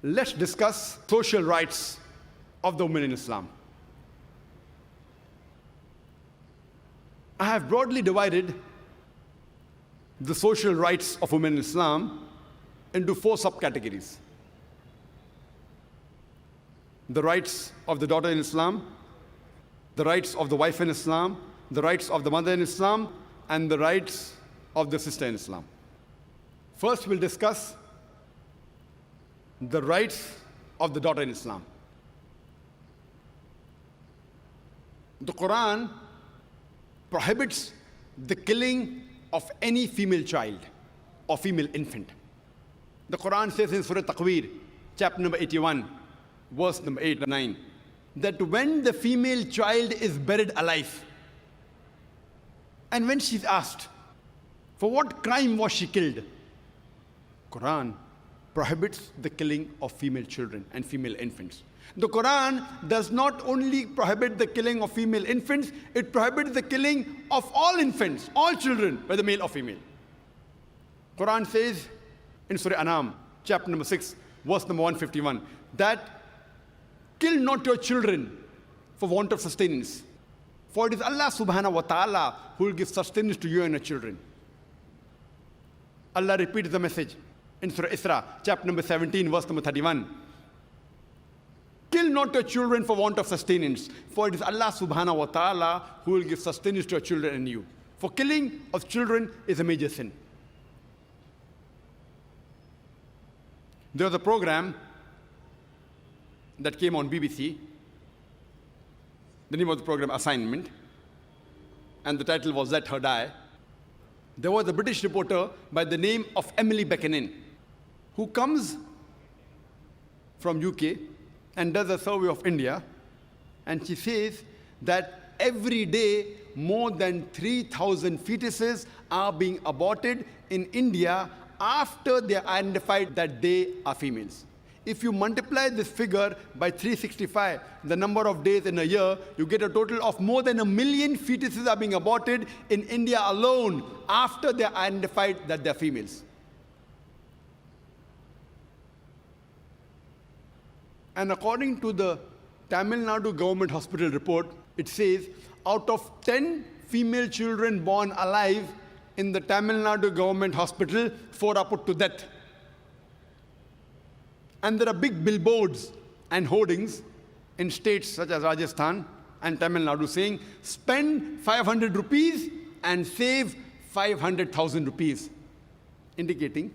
let's discuss social rights of the women in Islam. I have broadly divided the social rights of women in Islam into 4 subcategories. The rights of the daughter in Islam, the rights of the wife in Islam, the rights of the mother in Islam, and the rights of the sister in Islam. First, we'll discuss the rights of the daughter in Islam. The Quran prohibits the killing of any female child or female infant. The Quran says in Surah Takwir, chapter number 81, verse number 8 and 9, that when the female child is buried alive, and when she's asked, for what crime was she killed? Quran prohibits the killing of female children and female infants. The Quran does not only prohibit the killing of female infants, it prohibits the killing of all infants, all children, whether male or female. Quran says in Surah Anam, chapter number 6, verse number 151, that kill not your children for want of sustenance. For it is Allah subhanahu wa ta'ala who will give sustenance to you and your children. Allah repeats the message in Surah Isra, chapter number 17, verse number 31. Kill not your children for want of sustenance, for it is Allah subhanahu wa ta'ala who will give sustenance to your children and you. For killing of children is a major sin. There was a program that came on BBC. The name of the program, Assignment, and the title was Let Her Die. There was a British reporter by the name of Emily Beckenin, who comes from UK and does a survey of India, and she says that every day more than 3,000 fetuses are being aborted in India after they are identified that they are females. If you multiply this figure by 365, the number of days in a year, you get a total of more than 1 million fetuses are being aborted in India alone after they are identified that they are females. And according to the Tamil Nadu government hospital report, it says out of 10 female children born alive in the Tamil Nadu government hospital, 4 are put to death. And there are big billboards and hoardings in states such as Rajasthan and Tamil Nadu saying, spend 500 rupees and save 500,000 rupees. Indicating,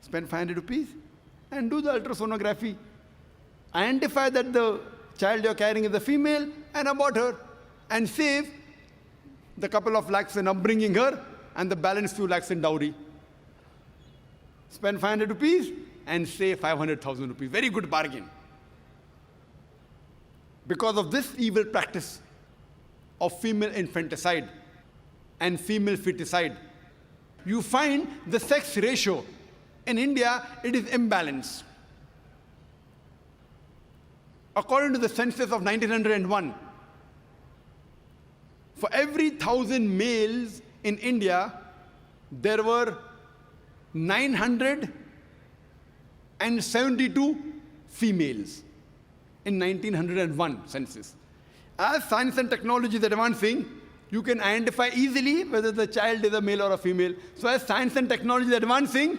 spend 500 rupees and do the ultrasonography. Identify that the child you're carrying is a female and abort her and save the couple of lakhs in upbringing her and the balance few lakhs in dowry. Spend 500 rupees and save 500,000 rupees. Very good bargain. Because of this evil practice of female infanticide and female feticide, you find the sex ratio in India, it is imbalanced. According to the census of 1901, for every 1,000 males in India, there were 972 females in 1901 census. As science and technology is advancing, you can identify easily whether the child is a male or a female. So as science and technology is advancing,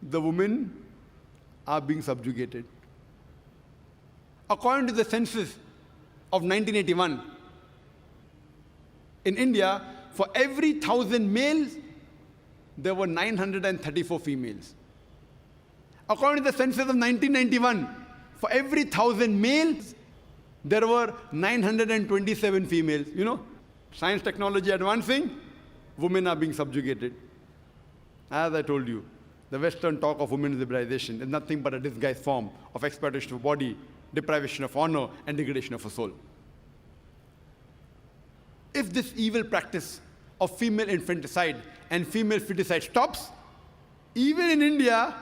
the women are being subjugated. According to the census of 1981, in India, for every 1,000 males, there were 934 females. According to the census of 1991, for every 1,000 males, there were 927 females. You know, science, technology advancing, women are being subjugated. As I told you, the Western talk of women's liberalization is nothing but a disguised form of exploitation of body, deprivation of honor, and degradation of a soul. If this evil practice of female infanticide and female feticide stops, even in India,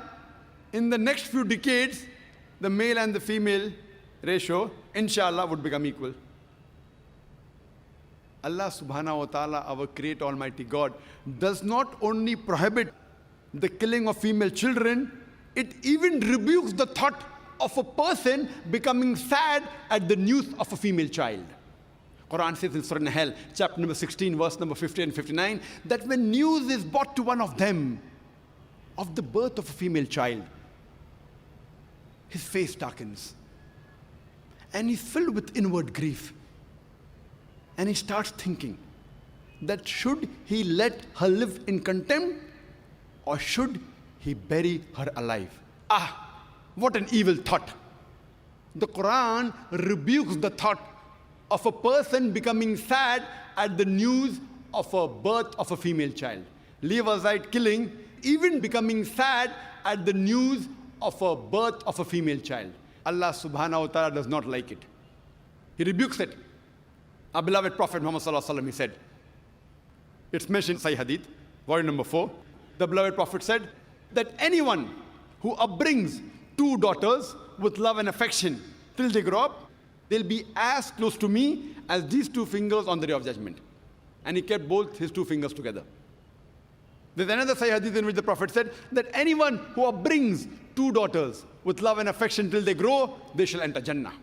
in the next few decades, the male and the female ratio, inshallah, would become equal. Allah subhanahu wa ta'ala, our great almighty God, does not only prohibit the killing of female children, it even rebukes the thought of a person becoming sad at the news of a female child. Quran says in Surah Nahl, chapter number 16, verse number 50 and 59, that when news is brought to one of them of the birth of a female child, his face darkens and he's filled with inward grief. And he starts thinking that should he let her live in contempt or should he bury her alive? Ah, what an evil thought. The Quran rebukes the thought of a person becoming sad at the news of a birth of a female child. Leave aside killing, even becoming sad at the news of a birth of a female child. Allah subhanahu wa ta'ala does not like it. He rebukes it. Our beloved Prophet Muhammad sallallahu alaihi wasallam, he said, it's mentioned in Sahih Hadith, volume number 4. The beloved Prophet said that anyone who upbrings two daughters with love and affection till they grow up, they'll be as close to me as these two fingers on the day of judgment. And he kept both his two fingers together. There's another Sahih Hadith in which the Prophet said that anyone who upbrings two daughters with love and affection till they grow, they shall enter Jannah.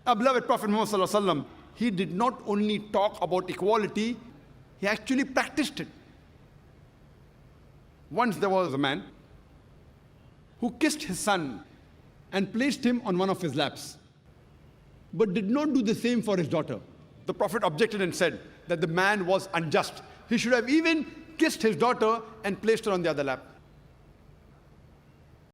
Our beloved Prophet Muhammad sallallahu alaihi wasallam, he did not only talk about equality, he actually practiced it. Once there was a man who kissed his son and placed him on one of his laps, but did not do the same for his daughter. The Prophet objected and said that the man was unjust. He should have even kissed his daughter and placed her on the other lap.